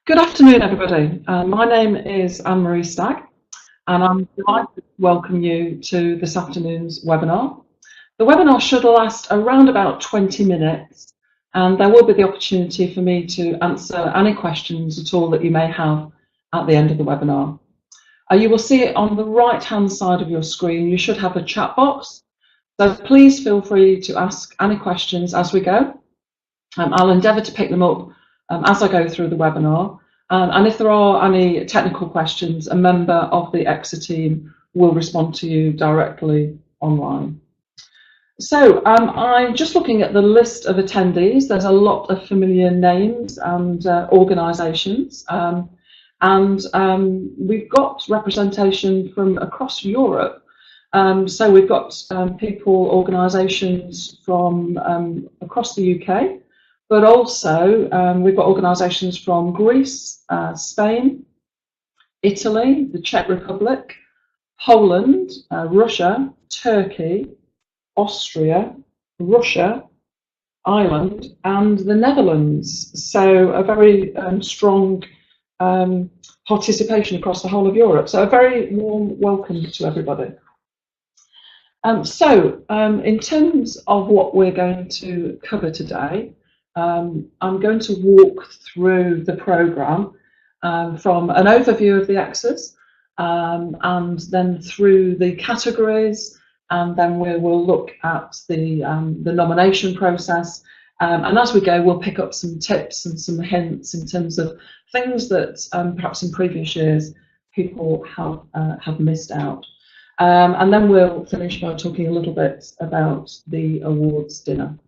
Good afternoon, everybody. My name is Anne-Marie Stagg, and I'm delighted to welcome you to this afternoon's webinar. The webinar should last around about 20 minutes, and there will be the opportunity for me to answer any questions at all that you may have at the end of the webinar. You will see it on the right-hand side of your screen. You should have a chat box, so please feel free to ask any questions as we go. I'll endeavour to pick them up as I go through the webinar, and if there are any technical questions, a member of the ECCCSA team will respond to you directly online. So I'm just looking at the list of attendees. There's a lot of familiar names and organisations, and we've got representation from across Europe. So we've got people, organisations from across the UK, but also we've got organisations from Greece, Spain, Italy, the Czech Republic, Poland, Russia, Turkey, Austria, Russia, Ireland, and the Netherlands. So a very strong participation across the whole of Europe. So a very warm welcome to everybody. In terms of what we're going to cover today, I'm going to walk through the programme from an overview of the ECCCSA and then through the categories, and then we will look at the nomination process. And as we go, we'll pick up some tips and some hints in terms of things that perhaps in previous years people have missed out. And then we'll finish by talking a little bit about the awards dinner.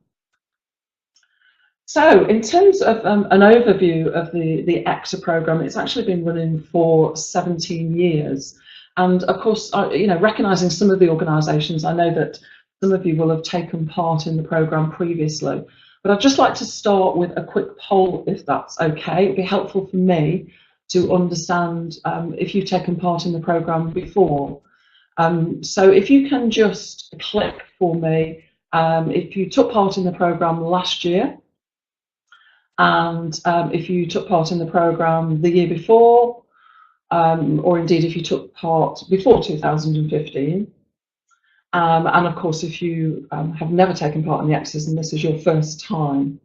So in terms of an overview of the ECCCSA programme, it's actually been running for 17 years. And of course, recognising some of the organisations, I know that some of you will have taken part in the programme previously. But I'd just like to start with a quick poll, if that's okay. It'd be helpful for me to understand if you've taken part in the programme before. So if you can just click for me if you took part in the programme last year, and if you took part in the programme the year before, or indeed if you took part before 2015, and of course if you have never taken part in the ECCCSA and this is your first time.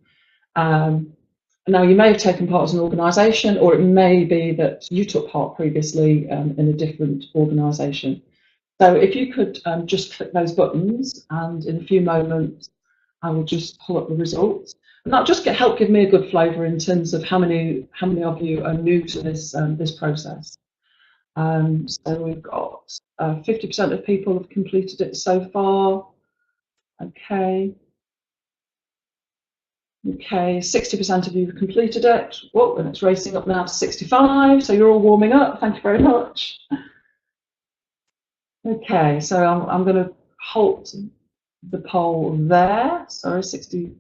Now you may have taken part as an organisation, or it may be that you took part previously in a different organisation. So if you could just click those buttons, and in a few moments I will just pull up the results. And that'll just help give me a good flavour in terms of how many of you are new to this this process. So we've got 50% of people have completed it so far. Okay. Okay, 60% of you have completed it. Whoa, and it's racing up now to 65. So you're all warming up. Thank you very much. Okay, so I'm going to halt the poll there. Sorry, 70%.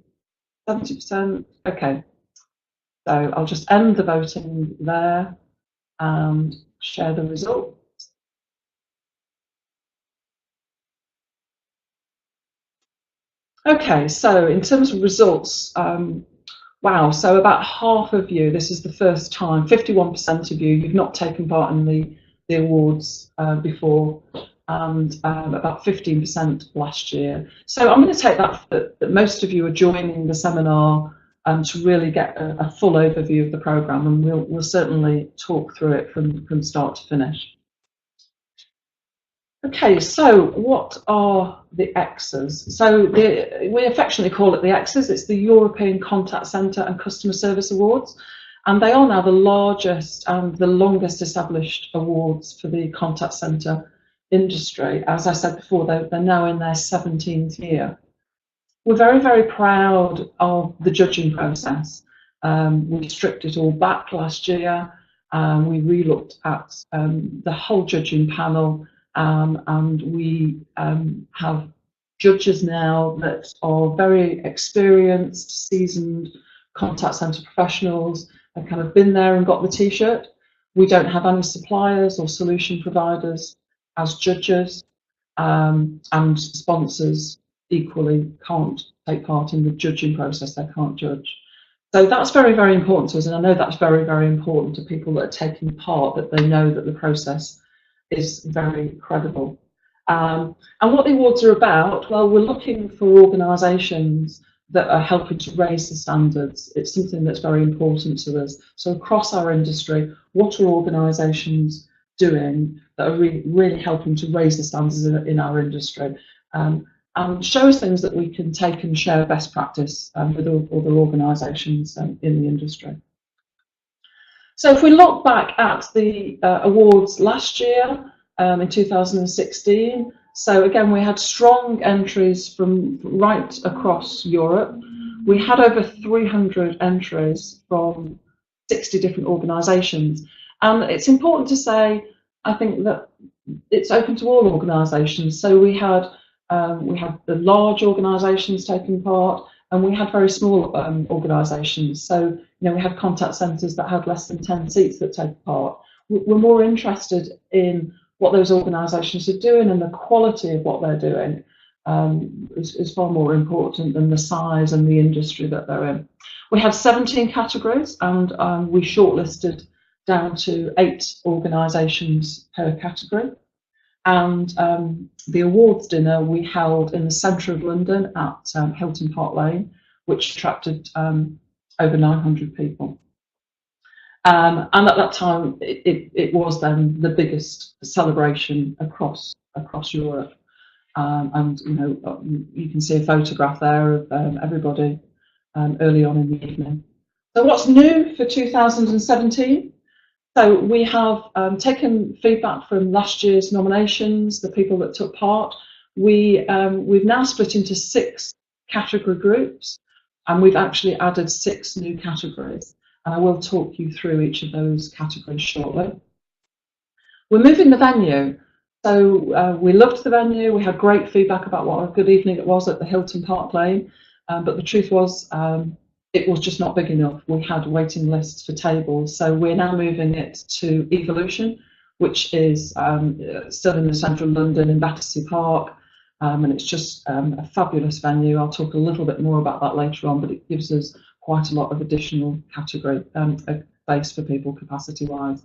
Okay, so I'll just end the voting there and share the results. Okay, so in terms of results, wow, so about half of you, this is the first time, 51% of you, you've not taken part in the awards before, and about 15% last year. So I'm going to take that most of you are joining the seminar to really get a full overview of the programme, and we'll certainly talk through it from start to finish. Okay, so what are the ECCCSAs? So we affectionately call it the ECCCSAs. It's the European Contact Centre and Customer Service Awards, and they are now the largest and the longest established awards for the contact centre industry. As I said before, they're now in their 17th year. We're very, very proud of the judging process. We stripped it all back last year. We re-looked at the whole judging panel, and we have judges now that are very experienced, seasoned contact centre professionals. They've kind of been there and got the t-shirt. We don't have any suppliers or solution providers as judges, and sponsors equally can't take part in the judging process. They can't judge. So that's very, very important to us, and I know that's very, very important to people that are taking part, that they know that the process is very credible. And what the awards are about, well, we're looking for organisations that are helping to raise the standards. It's something that's very important to us. So across our industry, what are organisations doing that are really helping to raise the standards in our industry? And show us things that we can take and share best practice with other organisations in the industry. So if we look back at the awards last year, in 2016, so again we had strong entries from right across Europe. We had over 300 entries from 60 different organisations, and it's important to say, I think, that it's open to all organisations. So we had the large organisations taking part, and we had very small organisations. So, you know, we had contact centres that had less than 10 seats that take part. We're more interested in what those organisations are doing, and the quality of what they're doing is far more important than the size and the industry that they're in. We had 17 categories, and we shortlisted down to 8 organisations per category. And the awards dinner we held in the centre of London at Hilton Park Lane, which attracted over 900 people. And at that time, it was then the biggest celebration across Europe. And you know, you can see a photograph there of everybody early on in the evening. So what's new for 2017? So we have taken feedback from last year's nominations, the people that took part. We've now split into 6 category groups, and we've actually added 6 new categories. And I will talk you through each of those categories shortly. We're moving the venue. So we loved the venue. We had great feedback about what a good evening it was at the Hilton Park Lane. But the truth was, it was just not big enough. We had waiting lists for tables, so we're now moving it to Evolution, which is still in the centre of London in Battersea Park, and it's just a fabulous venue. I'll talk a little bit more about that later on, but it gives us quite a lot of additional category space for people capacity-wise.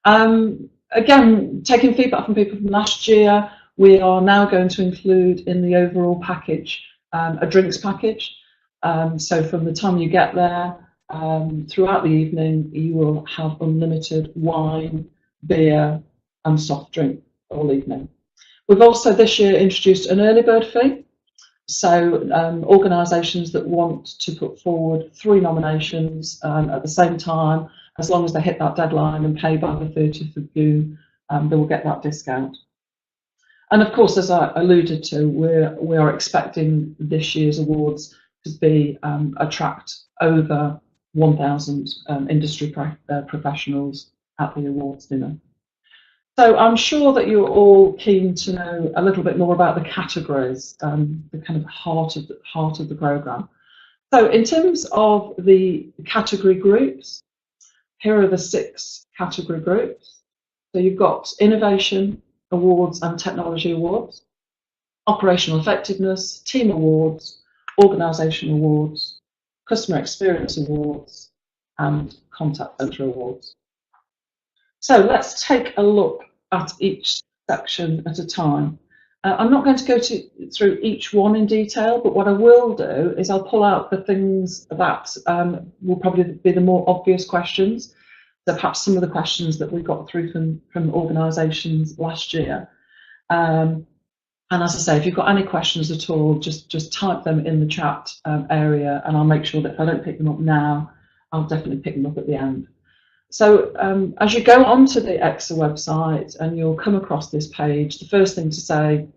Again, taking feedback from people from last year, we are now going to include in the overall package a drinks package. So from the time you get there, throughout the evening, you will have unlimited wine, beer and soft drink all evening. We've also this year introduced an early bird fee. So organisations that want to put forward 3 nominations at the same time, as long as they hit that deadline and pay by the 30th of June, they will get that discount. And of course, as I alluded to, we are expecting this year's awards to be attract over 1,000 industry professionals at the awards dinner. So I'm sure that you're all keen to know a little bit more about the categories, the kind of heart of the programme. So in terms of the category groups, here are the 6 category groups. So you've got Innovation Awards and Technology Awards, Operational Effectiveness, Team Awards, Organisation Awards, Customer Experience Awards, and Contact Centre Awards. So let's take a look at each section at a time. I'm not going to go through each one in detail, but what I will do is I'll pull out the things that will probably be the more obvious questions. So perhaps some of the questions that we got through from organisations last year. And as I say, if you've got any questions at all, just type them in the chat area, and I'll make sure that if I don't pick them up now, I'll definitely pick them up at the end. So as you go onto the ECCCSA website and you'll come across this page, the first thing to say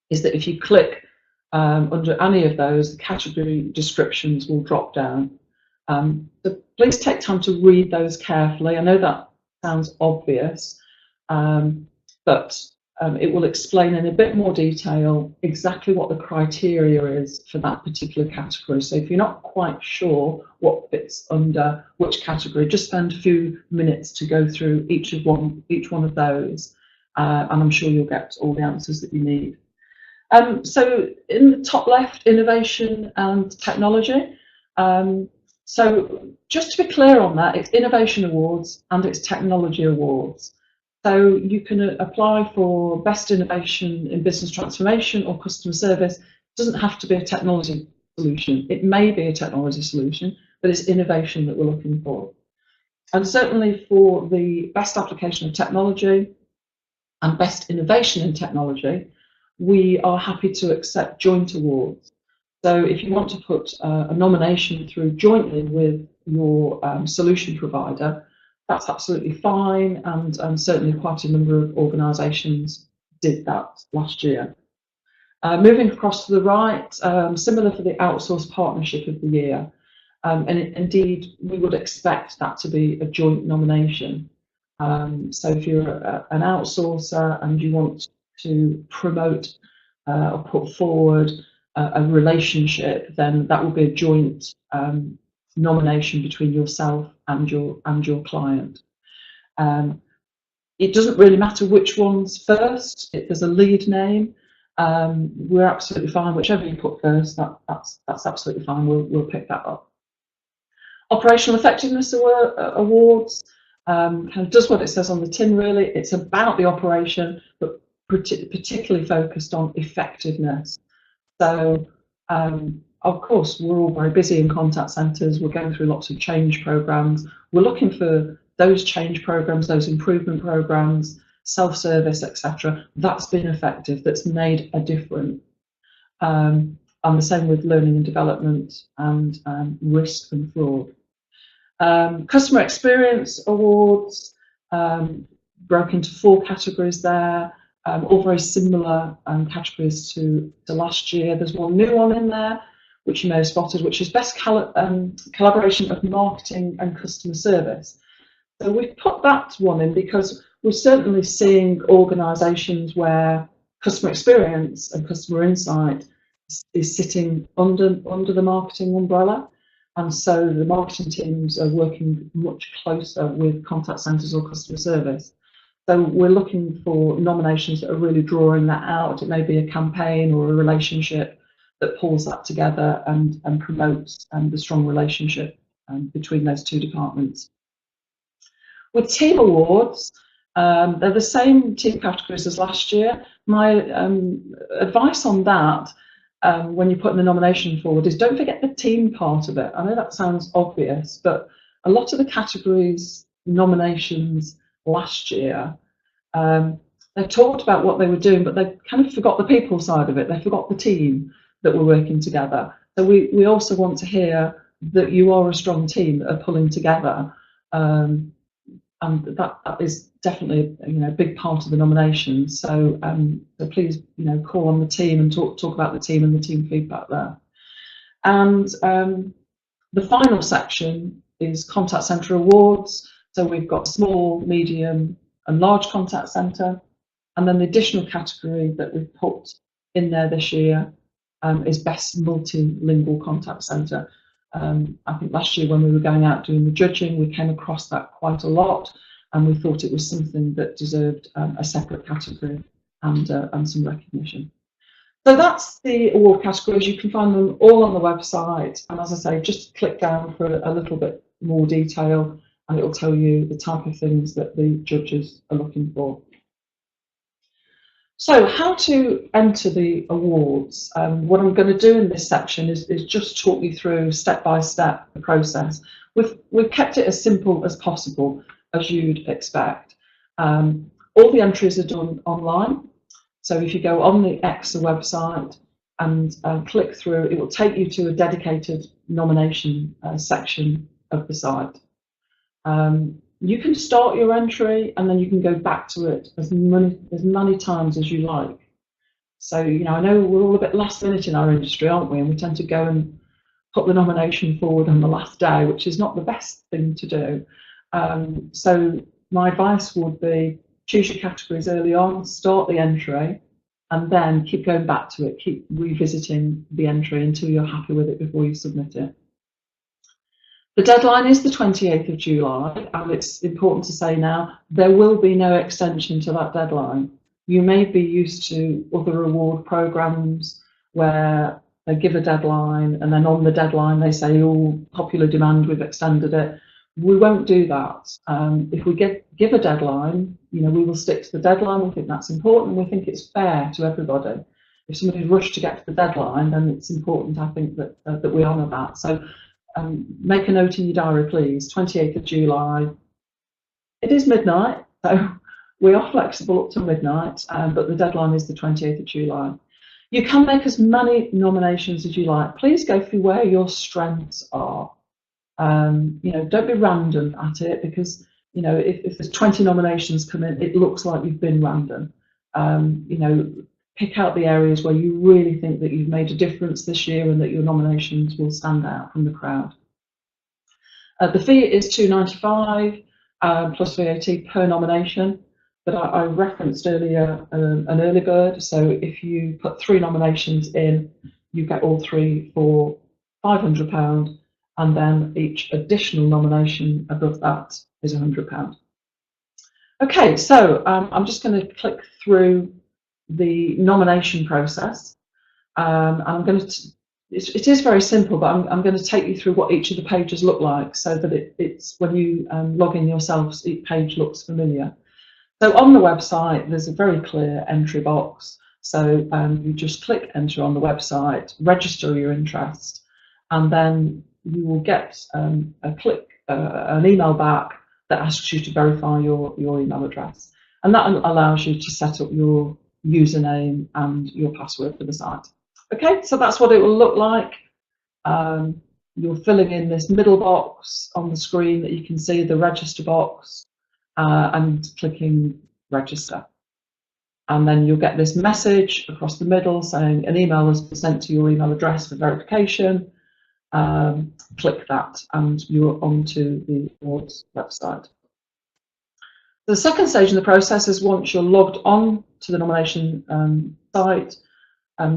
is that if you click under any of those, the category descriptions will drop down. So please take time to read those carefully. I know that sounds obvious, but it will explain in a bit more detail exactly what the criteria is for that particular category. So if you're not quite sure what fits under which category, just spend a few minutes to go through each one of those, and I'm sure you'll get all the answers that you need. So in the top left, Innovation and Technology. So just to be clear on that, it's Innovation Awards and it's Technology Awards. So you can apply for Best Innovation in Business Transformation or Customer Service. It doesn't have to be a technology solution. It may be a technology solution, but it's innovation that we're looking for. And certainly for the Best Application of Technology and Best Innovation in Technology, we are happy to accept joint awards. So if you want to put a nomination through jointly with your solution provider, that's absolutely fine, and certainly quite a number of organisations did that last year. Moving across to the right, similar for the Outsourced Partnership of the Year, and indeed we would expect that to be a joint nomination. So if you're an outsourcer and you want to promote or put forward a relationship, then that will be a joint nomination between yourself and your client. It doesn't really matter which one's first. If there's a lead name, we're absolutely fine. Whichever you put first, that's absolutely fine. We'll pick that up. Operational Effectiveness Awards kind of does what it says on the tin, really. It's about the operation, but particularly focused on effectiveness. So, of course, we're all very busy in contact centres. We're going through lots of change programmes. We're looking for those change programmes, those improvement programmes, self-service, etc. That's been effective, that's made a difference. And the same with learning and development and risk and fraud. Customer Experience Awards, broke into 4 categories there. All very similar categories to last year. There's one new one in there, which you may have spotted, which is Best Collaboration of Marketing and Customer Service. So we've put that one in because we're certainly seeing organisations where customer experience and customer insight is sitting under the marketing umbrella. And so the marketing teams are working much closer with contact centres or customer service. So we're looking for nominations that are really drawing that out. It may be a campaign or a relationship that pulls that together and promotes the strong relationship between those 2 departments. With team awards, they're the same team categories as last year. My advice on that, when you're putting the nomination forward, is don't forget the team part of it. I know that sounds obvious, but a lot of the categories nominations last year, they talked about what they were doing, but they kind of forgot the people side of it. They forgot the team that were working together. So we also want to hear that you are a strong team that are pulling together, and that is definitely a big part of the nomination. So please call on the team and talk about the team and the team feedback there. And the final section is Contact Centre Awards. So we've got small, medium and large contact centre, and then the additional category that we've put in there this year is Best Multilingual Contact Centre. I think last year when we were going out doing the judging, we came across that quite a lot, and we thought it was something that deserved a separate category and some recognition. So that's the award categories. You can find them all on the website, and as I say, just click down for a little bit more detail, and it will tell you the type of things that the judges are looking for. So how to enter the awards? What I'm going to do in this section is just talk you through step by step the process. We've kept it as simple as possible, as you'd expect. All the entries are done online. So if you go on the ECCCSA website and click through, it will take you to a dedicated nomination section of the site. You can start your entry and then you can go back to it as many times as you like. So, I know we're all a bit last minute in our industry, aren't we? And we tend to go and put the nomination forward on the last day, which is not the best thing to do. So my advice would be choose your categories early on, start the entry, and then keep going back to it, keep revisiting the entry until you're happy with it before you submit it. The deadline is the 28th of July, and it's important to say now, there will be no extension to that deadline. You may be used to other award programmes where they give a deadline, and then on the deadline they say, oh, popular demand, we've extended it. We won't do that. If we give a deadline, you know, we will stick to the deadline. We think that's important. We think it's fair to everybody. If somebody's rushed to get to the deadline, then it's important, I think, that that we honour that. So make a note in your diary, please. 28th of July. It is midnight, so we are flexible up to midnight, but the deadline is the 28th of July. You can make as many nominations as you like. Please go through where your strengths are. You know, don't be random at it, because, you know, if there's 20 nominations come in, it looks like you've been random. You know, pick out the areas where you really think that you've made a difference this year and that your nominations will stand out from the crowd. The fee is £2.95 plus VAT per nomination, but I referenced earlier an early bird, so if you put 3 nominations in, you get all 3 for £500, and then each additional nomination above that is £100. Okay, so I'm just going to click through the nomination process. And I'm going to, it is very simple, but I'm going to take you through what each of the pages look like, so that it's when you log in yourselves, each page looks familiar. So on the website, there's a very clear entry box. So you just click enter on the website, register your interest, and then you will get an email back that asks you to verify your email address. And that allows you to set up your username and your password for the site. Okay, so that's what it will look like. You're filling in this middle box on the screen that you can see, the register box, and clicking register. And then you'll get this message across the middle saying an email has been sent to your email address for verification. Click that and you're onto the awards website. The second stage in the process is once you're logged on to the nomination site,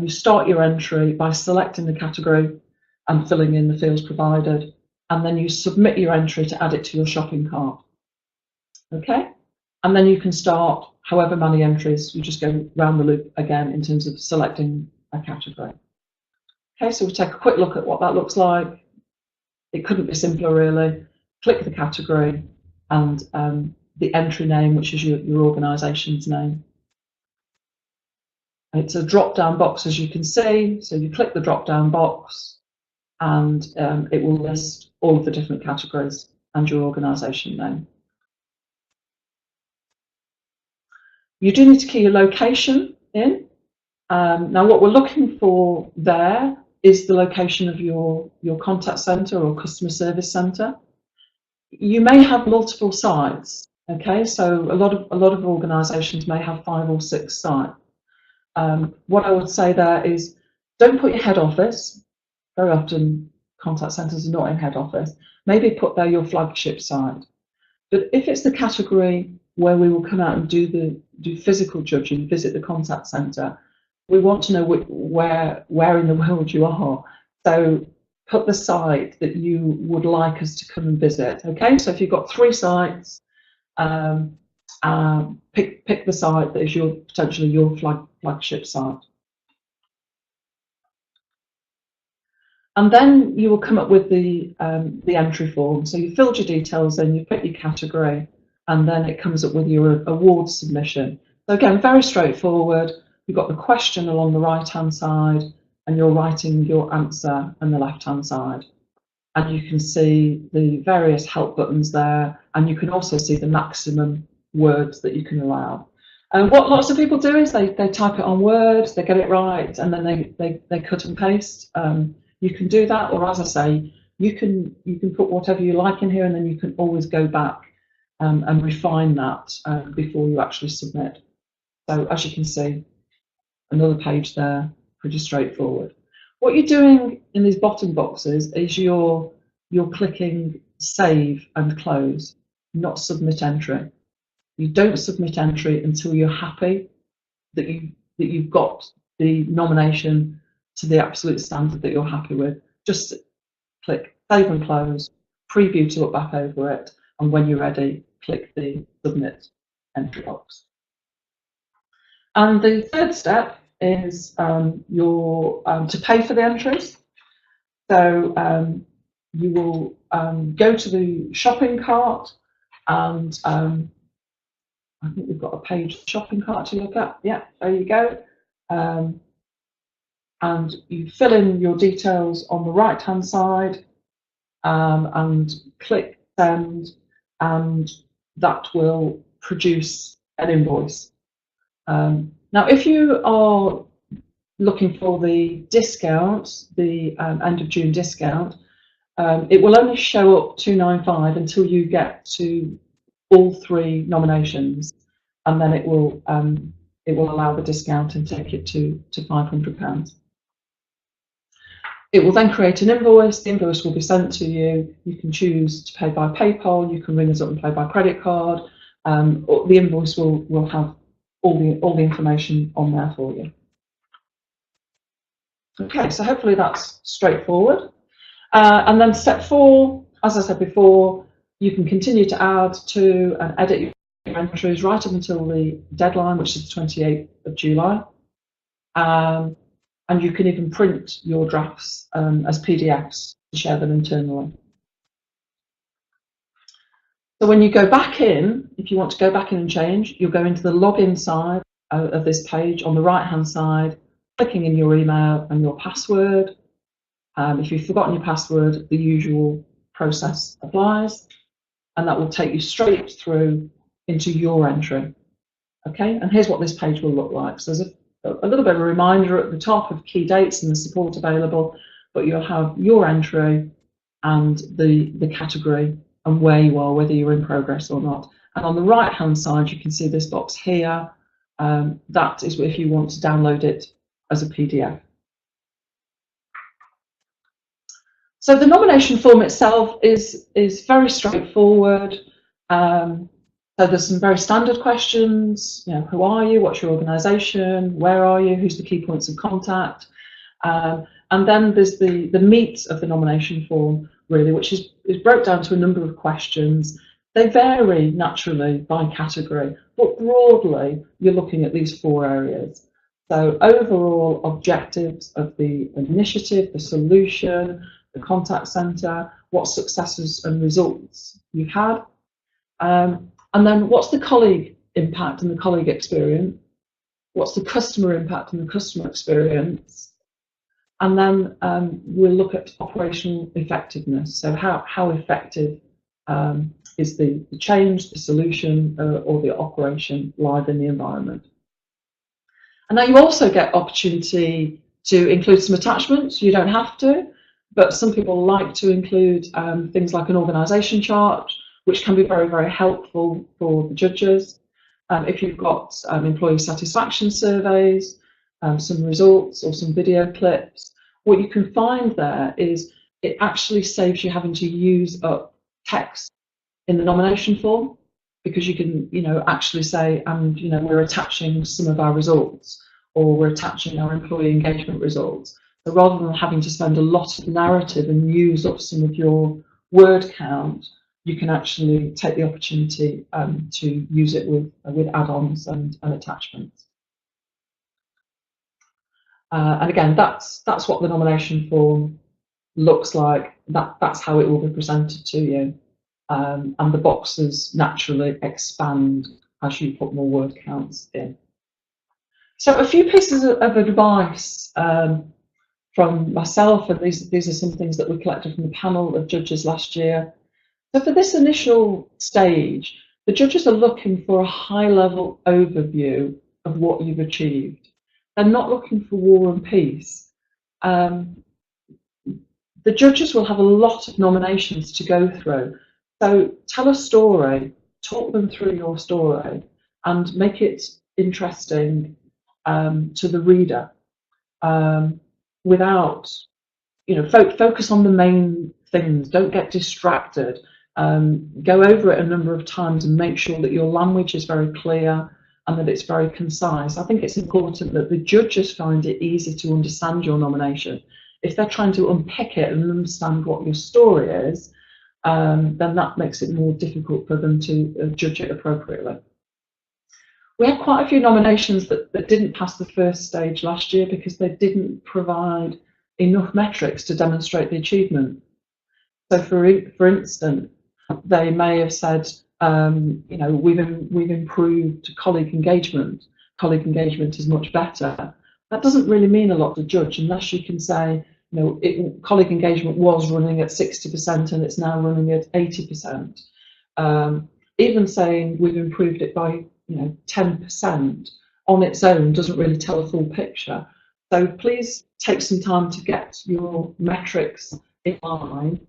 you start your entry by selecting the category and filling in the fields provided, and then you submit your entry to add it to your shopping cart. Okay, and then you can start however many entries. You just go round the loop again in terms of selecting a category. Okay, so we'll take a quick look at what that looks like. It couldn't be simpler, really. Click the category and the entry name, which is your organisation's name. It's a drop-down box, as you can see. So you click the drop-down box and it will list all of the different categories and your organisation name. You do need to key your location in. Now what we're looking for there is the location of your contact centre or customer service centre. You may have multiple sites, okay? So a lot of organisations may have 5 or 6 sites. What I would say there is, don't put your head office. Very often contact centres are not in head office. Maybe put there your flagship site. But if it's the category where we will come out and do physical judging, visit the contact centre, we want to know where in the world you are. So put the site that you would like us to come and visit. Okay, so if you've got 3 sites, pick the site that is potentially your flagship site. And then you will come up with the entry form. So you filled your details in, you put your category, and then it comes up with your award submission. So again, very straightforward. You've got the question along the right-hand side, and you're writing your answer on the left-hand side. And you can see the various help buttons there, and you can also see the maximum words that you can allow. And what lots of people do is they type it on Word, they get it right, and then they cut and paste. You can do that, or as I say, you can put whatever you like in here, and then you can always go back and refine that before you actually submit. So as you can see, another page there, pretty straightforward. What you're doing in these bottom boxes is you're clicking save and close, not submit entry. You don't submit entry until you're happy that you've got the nomination to the absolute standard that you're happy with. Just click save and close, preview to look back over it, and when you're ready, click the submit entry box. And the third step is to pay for the entries. So you will go to the shopping cart, and I think we've got a page shopping cart to look at. Yeah, there you go. And you fill in your details on the right-hand side, and click send, and that will produce an invoice. Now, if you are looking for the discount, the end of June discount, it will only show up £295 until you get to all 3 nominations, and then it will allow the discount and take it to £500. It will then create an invoice. The invoice will be sent to you. You can choose to pay by PayPal. You can ring us up and pay by credit card. The invoice will have all the information on there for you. Okay, so hopefully that's straightforward. And then step 4, as I said before, you can continue to add to and edit your entries right up until the deadline, which is the 28th of July. And you can even print your drafts as PDFs to share them internally. So when you go back in, if you want to go back in and change, you'll go into the login side of this page on the right-hand side, clicking in your email and your password. If you've forgotten your password, the usual process applies, and that will take you straight through into your entry. Okay, and here's what this page will look like. So there's a little bit of a reminder at the top of key dates and the support available, but you'll have your entry and the category and where you are, whether you're in progress or not. And on the right hand side, you can see this box here. That is if you want to download it as a PDF. So the nomination form itself is very straightforward. So there's some very standard questions. You know, who are you? What's your organisation? Where are you? Who's the key points of contact? And then there's the meat of the nomination form, really, which is broke down to a number of questions. They vary naturally by category, but broadly you're looking at these 4 areas. So overall objectives of the initiative, the solution, the contact centre, what successes and results you've had, and then what's the colleague impact and the colleague experience, what's the customer impact and the customer experience, and then we'll look at operational effectiveness. So how effective is the change, the solution, or the operation live in the environment. And now you also get opportunity to include some attachments. You don't have to, but some people like to include things like an organisation chart, which can be very, very helpful for the judges. If you've got employee satisfaction surveys, some results or some video clips, what you can find there is it actually saves you having to use up text in the nomination form, because you can, actually say, and we're attaching some of our results, or we're attaching our employee engagement results. So rather than having to spend a lot of narrative and use up some of your word count, you can actually take the opportunity to use it with add-ons and attachments. And again, that's what the nomination form looks like. That's how it will be presented to you. And the boxes naturally expand as you put more word counts in. So a few pieces of advice from myself, and these are some things that we collected from the panel of judges last year. So for this initial stage, the judges are looking for a high-level overview of what you've achieved. They're not looking for war and peace. The judges will have a lot of nominations to go through. So tell a story, talk them through your story, and make it interesting to the reader, without, focus on the main things. Don't get distracted. Go over it a number of times and make sure that your language is very clear and that it's very concise. I think it's important that the judges find it easy to understand your nomination. If they're trying to unpick it and understand what your story is, then that makes it more difficult for them to judge it appropriately. We had quite a few nominations that didn't pass the first stage last year because they didn't provide enough metrics to demonstrate the achievement. So for instance, they may have said, you know, we've improved colleague engagement. Colleague engagement is much better. That doesn't really mean a lot to judge unless you can say, you know, colleague engagement was running at 60% and it's now running at 80%. Even saying we've improved it by, you know, 10% on its own doesn't really tell a full picture. So please take some time to get your metrics in line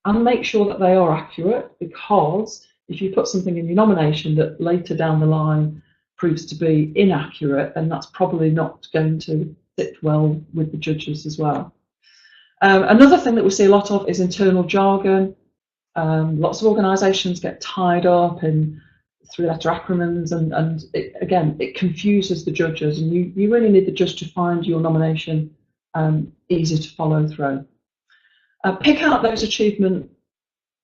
and make sure that they are accurate, because if you put something in your nomination that later down the line proves to be inaccurate, then that's probably not going to sit well with the judges as well. Another thing that we see a lot of is internal jargon. Lots of organisations get tied up in three-letter acronyms, and it confuses the judges, and you really need the judge to find your nomination easy to follow through. Pick out those achievements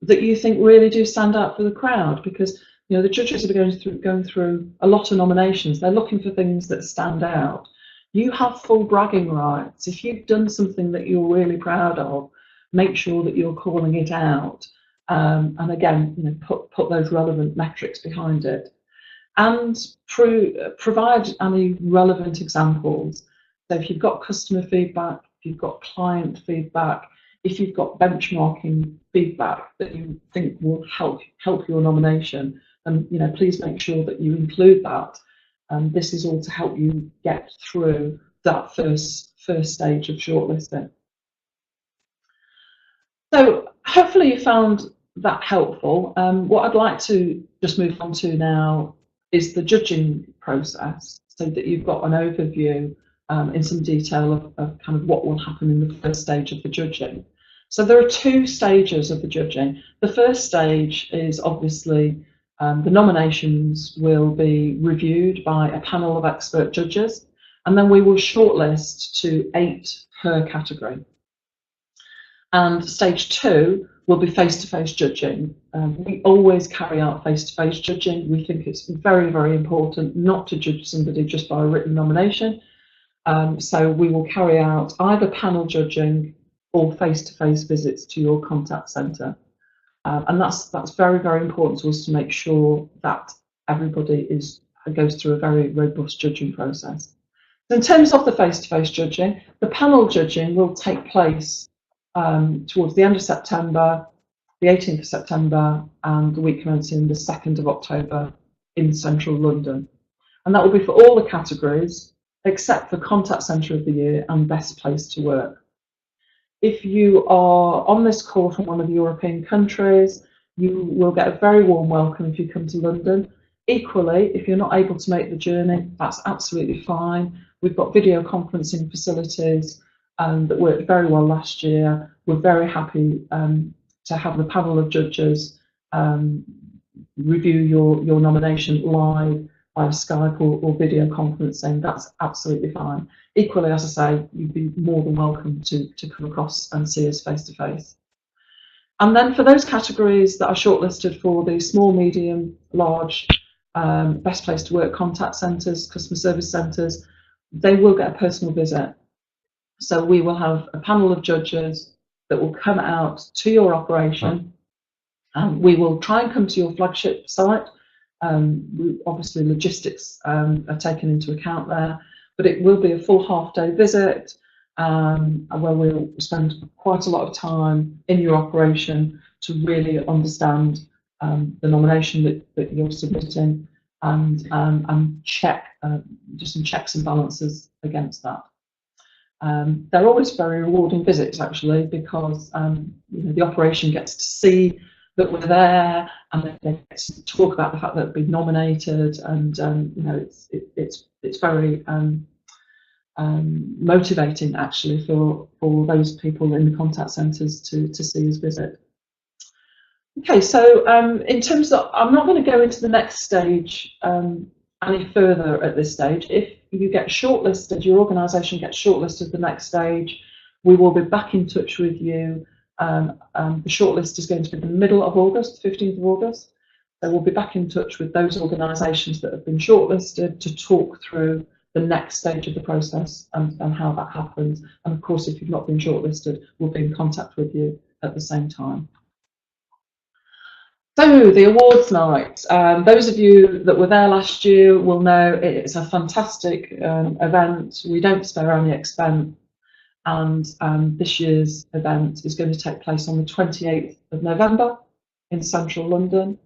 that you think really do stand out for the crowd, because you know the judges are going through a lot of nominations. They're looking for things that stand out. You have full bragging rights. If you've done something that you're really proud of, make sure that you're calling it out. And again, you know, put those relevant metrics behind it, and provide any relevant examples. So if you've got customer feedback, if you've got client feedback, if you've got benchmarking feedback that you think will help your nomination, then you know, please make sure that you include that. This is all to help you get through that first stage of shortlisting. So hopefully you found that helpful. What I'd like to just move on to now is the judging process, so that you've got an overview in some detail of kind of what will happen in the first stage of the judging. So there are two stages of the judging. The first stage is obviously the nominations will be reviewed by a panel of expert judges, and then we will shortlist to 8 per category. And stage 2 will be face-to-face judging. We always carry out face-to-face judging. We think it's very, very important not to judge somebody just by a written nomination. So we will carry out either panel judging or face-to-face visits to your contact centre. And that's very, very important to us to make sure that everybody goes through a very robust judging process. So in terms of the face-to-face judging, the panel judging will take place towards the end of September, the 18th of September, and the week commencing the 2nd of October in central London. And that will be for all the categories except for Contact Centre of the Year and Best Place to Work. If you are on this call from one of the European countries, you will get a very warm welcome if you come to London. Equally, if you're not able to make the journey, that's absolutely fine. We've got video conferencing facilities that worked very well last year. We're very happy to have the panel of judges review your nomination live via Skype or video conferencing. That's absolutely fine. Equally, as I say, you'd be more than welcome to come across and see us face to face. And then for those categories that are shortlisted for the small, medium, large, best place to work contact centres, customer service centres, they will get a personal visit. So we will have a panel of judges that will come out to your operation, and we will try and come to your flagship site. Obviously logistics are taken into account there, but it will be a full half-day visit where we'll spend quite a lot of time in your operation to really understand the nomination that you're submitting, and check just some checks and balances against that. They're always very rewarding visits, actually, because you know, the operation gets to see that we're there, and they get to talk about the fact that we've been nominated, and you know, it's very motivating, actually, for those people in the contact centres to see us visit. Okay, so in terms of, I'm not going to go into the next stage any further at this stage. If you get shortlisted, your organisation gets shortlisted the next stage, we will be back in touch with you. The shortlist is going to be the middle of August, 15th of August. So we'll be back in touch with those organisations that have been shortlisted to talk through the next stage of the process and how that happens. And of course, if you've not been shortlisted, we'll be in contact with you at the same time. So the awards night, those of you that were there last year will know it's a fantastic event. We don't spare any expense, and this year's event is going to take place on the 28th of November in central London.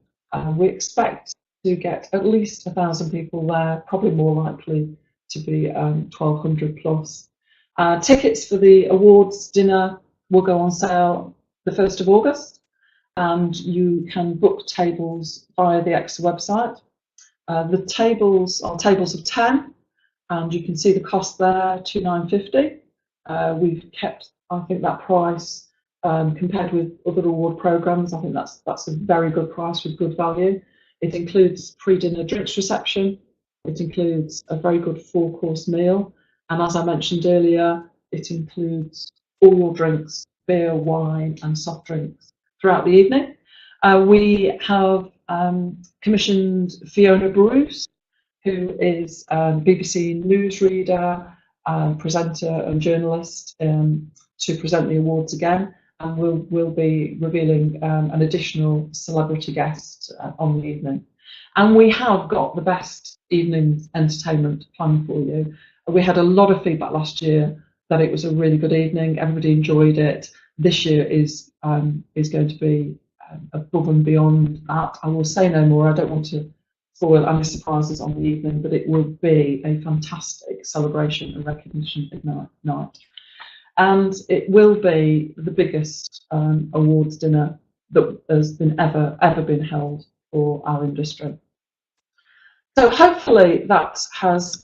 We expect to get at least 1,000 people there, probably more likely to be 1,200 plus. Tickets for the awards dinner will go on sale the 1st of August, and you can book tables via the ECCCCSA website. The tables are tables of 10, and you can see the cost there, £29.50. We've kept, I think, that price compared with other award programmes. I think that's a very good price with good value. It includes pre-dinner drinks reception. It includes a very good 4-course meal, and as I mentioned earlier, it includes all your drinks, beer, wine, and soft drinks throughout the evening. We have commissioned Fiona Bruce, who is BBC newsreader, presenter and journalist, to present the awards again, and we'll be revealing an additional celebrity guest on the evening. And we have got the best evening entertainment planned for you. We had a lot of feedback last year that it was a really good evening. Everybody enjoyed it. This year is going to be above and beyond that. I will say no more. I don't want to spoil any surprises on the evening, but it will be a fantastic celebration and recognition night. And it will be the biggest awards dinner that has been ever been held for our industry. So hopefully that has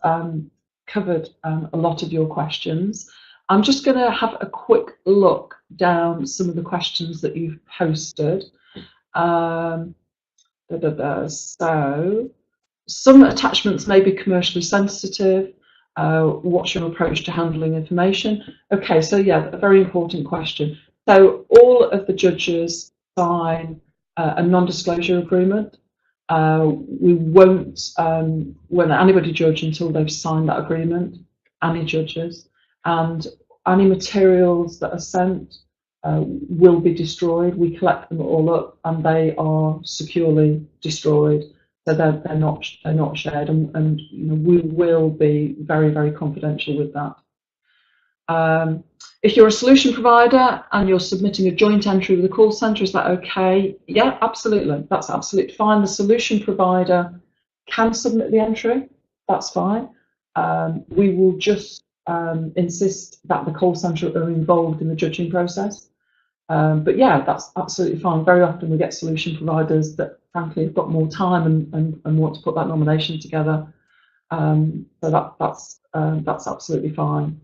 covered a lot of your questions. I'm just going to have a quick look down some of the questions that you've posted. So some attachments may be commercially sensitive. What's your approach to handling information? Okay, so yeah, a very important question. So all of the judges sign a non-disclosure agreement. We won't anybody judge until they've signed that agreement, any judges, and any materials that are sent will be destroyed. We collect them all up and they are securely destroyed, so they're not shared, and you know, we will be very confidential with that. If you're a solution provider and you're submitting a joint entry with the call centre, is that okay? Yeah, absolutely. That's absolutely fine. The solution provider can submit the entry. That's fine. We will just insist that the call centre are involved in the judging process. But yeah, that's absolutely fine. Very often we get solution providers that frankly have got more time and want to put that nomination together. So that's absolutely fine.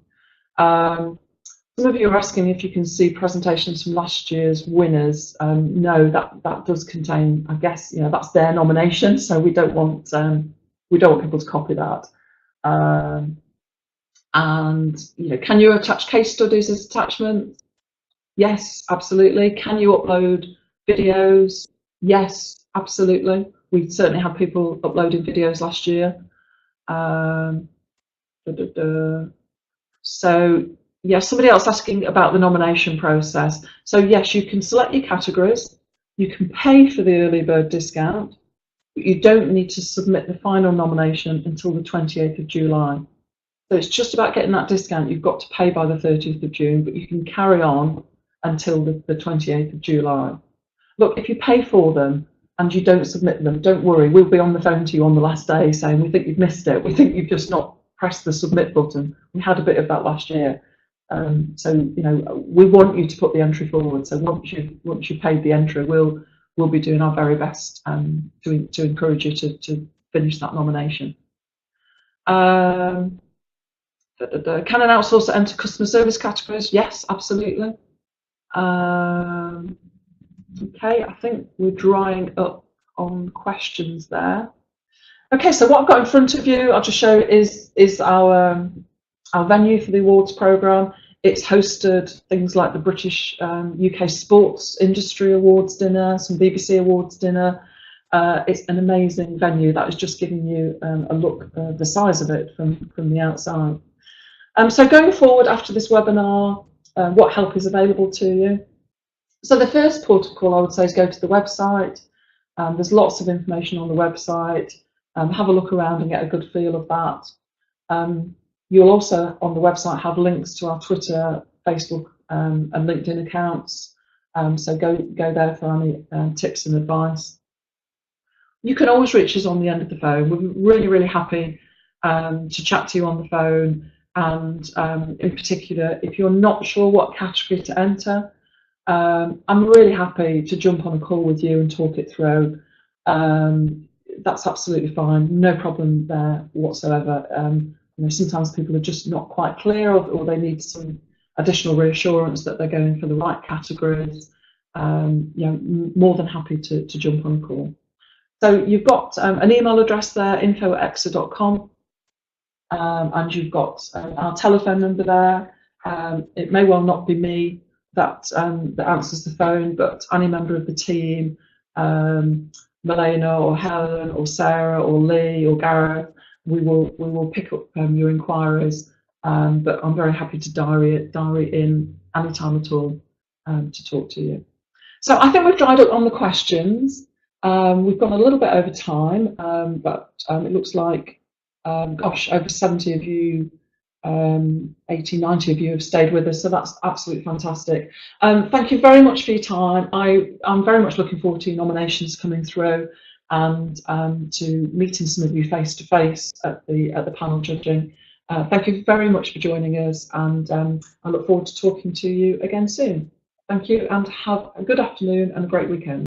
Some of you are asking if you can see presentations from last year's winners. No, that does contain, I guess, you know, that's their nomination, so we don't want people to copy that. And you know, can you attach case studies as attachments? Yes, absolutely. Can you upload videos? Yes, absolutely. We certainly had people uploading videos last year. So yeah, somebody else asking about the nomination process. So yes, you can select your categories, you can pay for the early bird discount, but you don't need to submit the final nomination until the 28th of July. So it's just about getting that discount. You've got to pay by the 30th of June, but you can carry on until the 28th of July. Look, if you pay for them and you don't submit them, don't worry, we'll be on the phone to you on the last day saying we think you've missed it, we think you've just not pressed the submit button. We had a bit of that last year. So you know, we want you to put the entry forward. So once you paid the entry, we'll be doing our very best to encourage you to finish that nomination. Can an outsourcer enter customer service categories? Yes, absolutely. Okay, I think we're drying up on questions there. Okay, so what I've got in front of you, I'll just show is our venue for the awards programme. It's hosted things like the British UK Sports Industry Awards dinner, some BBC Awards dinner. It's an amazing venue. That is just giving you a look at the size of it from the outside. So going forward after this webinar, what help is available to you? So the first port of call I would say is go to the website. There's lots of information on the website. Have a look around and get a good feel of that. You'll also on the website have links to our Twitter, Facebook and LinkedIn accounts. So go there for any tips and advice. You can always reach us on the end of the phone. We're really happy to chat to you on the phone. And in particular, if you're not sure what category to enter, I'm really happy to jump on a call with you and talk it through. That's absolutely fine, no problem there whatsoever. Sometimes people are just not quite clear, or they need some additional reassurance that they're going for the right categories. More than happy to jump on a call. So you've got an email address there, info@exa.com, and you've got our telephone number there. It may well not be me that answers the phone, but any member of the team, Milena or Helen or Sarah or Lee or Gareth, we will pick up your inquiries. But I'm very happy to diary in any time at all to talk to you. So I think we've dried up on the questions. We've gone a little bit over time, but it looks like, gosh, over 70 of you, 80, 90 of you have stayed with us, so that's absolutely fantastic. Thank you very much for your time. I'm very much looking forward to your nominations coming through and to meeting some of you face to face at the panel judging. Thank you very much for joining us, and I look forward to talking to you again soon. Thank you, and have a good afternoon and a great weekend.